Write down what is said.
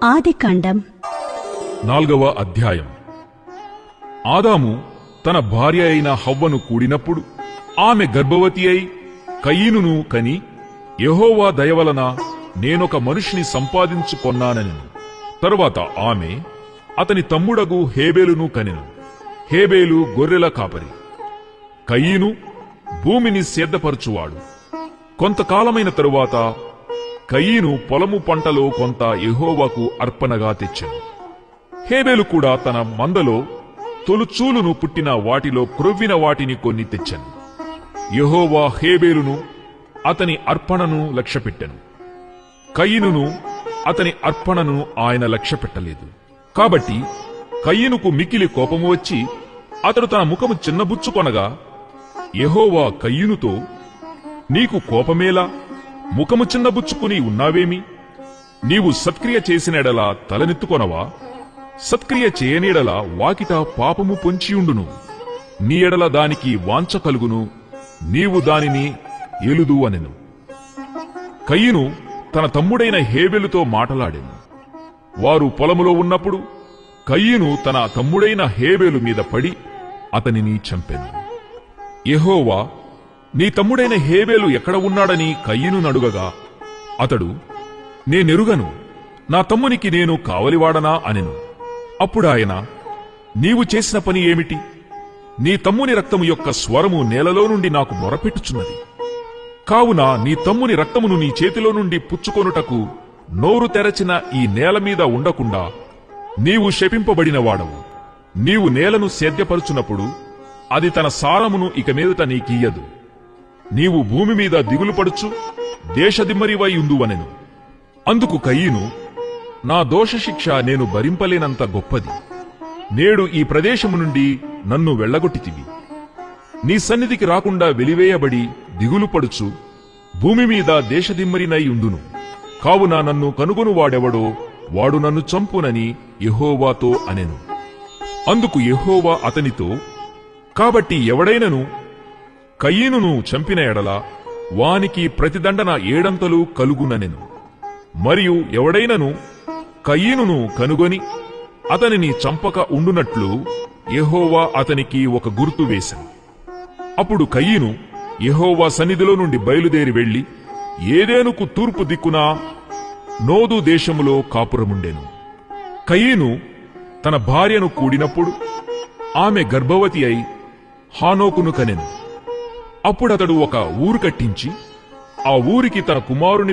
ఆదికాండం 4వ అధ్యాయం. ఆదాము తన భార్య అయిన హవ్వను కూడినప్పుడు ఆమె గర్భవతి అయి కయీనును కని, యెహోవా దయవలన నేనొక మనిషిని సంపాదించుకొన్నానెను. తరువాత ఆమె అతని తమ్ముడగు హేబేలును కనెను. హేబేలు గొర్రెల కాపరి, కయీను భూమిని సేద్దపరచువాడు. కొంతకాలమైన తరువాత కయీను పొలము పంటలో కొంత యెహోవాకు అర్పణగా తెచ్చెను. హేబేలు కూడా తన మందలో తొలుచూలును పుట్టిన వాటిలో క్రొవ్విన వాటిని కొన్ని తెచ్చెను. యెహోవా హేబేలును అతని అర్పణను లక్ష్యపెట్టెను. కయీనును అతని అర్పణను ఆయన లక్ష్యపెట్టలేదు. కాబట్టి కయీనుకు మిక్కిలి కోపము వచ్చి అతడు తన ముఖము చిన్నబుచ్చుకొనగా, యెహోవా కయీనుతో, నీకు కోపమేలా? ముఖము చిన్నబుచ్చుకుని ఉన్నావేమి? నీవు సత్క్రియ చేసినెడలా తలనెత్తుకొనవా? సత్క్రియ చేయనీడలా వాకిట పాపము పొంచియుండును. నీ ఎడల దానికి వాంఛ కలుగును, నీవు దానిని ఏలుదు అనెను. కయీను తన తమ్ముడైన హేబెలుతో మాటలాడెను. వారు పొలములో ఉన్నప్పుడు కయీను తన తమ్ముడైన హేబెలు మీద పడి అతనిని చంపెను. యెహోవా, నీ తమ్ముడైన హేబేలు ఎక్కడ ఉన్నాడని కయీను నడుగగా, అతడు, నేనెరుగను, నా తమ్మునికి నేను కావలివాడనా అనెను. అప్పుడాయన, నీవు చేసిన పని ఏమిటి? నీ తమ్ముని రక్తము యొక్క స్వరము నేలలో నుండి నాకు మొరపెట్టుచున్నది. కావున నీ తమ్ముని రక్తమును నీ చేతిలో నుండి పుచ్చుకొనుటకు నోరు తెరచిన ఈ నేల మీద ఉండకుండా నీవు శపింపబడినవాడవు. నీవు నేలను సేద్యపరుచునప్పుడు అది తన సారమును ఇక మీదట నీకియ్యదు. నీవు భూమి మీద దిగులుపడుచు దేశదిమ్మరివై ఉందువనెను. అందుకు కయీను, నా దోషశిక్ష నేను భరింపలేనంత గొప్పది. నేడు ఈ ప్రదేశము నుండి నన్ను వెళ్లగొట్టితివి. నీ సన్నిధికి రాకుండా వెలివేయబడి దిగులుపడుచు భూమి మీద దేశదిమ్మరినై ఉండును. కావున నన్ను కనుగొనువాడెవడో వాడు నన్ను చంపునని యెహోవాతో అనెను. అందుకు యెహోవా అతనితో, కాబట్టి ఎవడైనను కయీనును చంపిన ఎడల వానికి ప్రతిదండన 7 కలుగుననెను. మరియు ఎవడైనను కయీనును కనుగొని అతనిని చంపక ఉండునట్లు యెహోవా అతనికి ఒక గుర్తు వేసెను. అప్పుడు కయీను యెహోవా సన్నిధిలో నుండి బయలుదేరి వెళ్లి ఏదెనుకు తూర్పు దిక్కున నోదు దేశములో కాపురముండెను. కయీను తన భార్యను కూడినప్పుడు ఆమె గర్భవతి అయి హానోకును కనెను. అప్పుడతడు ఒక ఊరు కట్టించి ఆ ఊరికి తన కుమారుని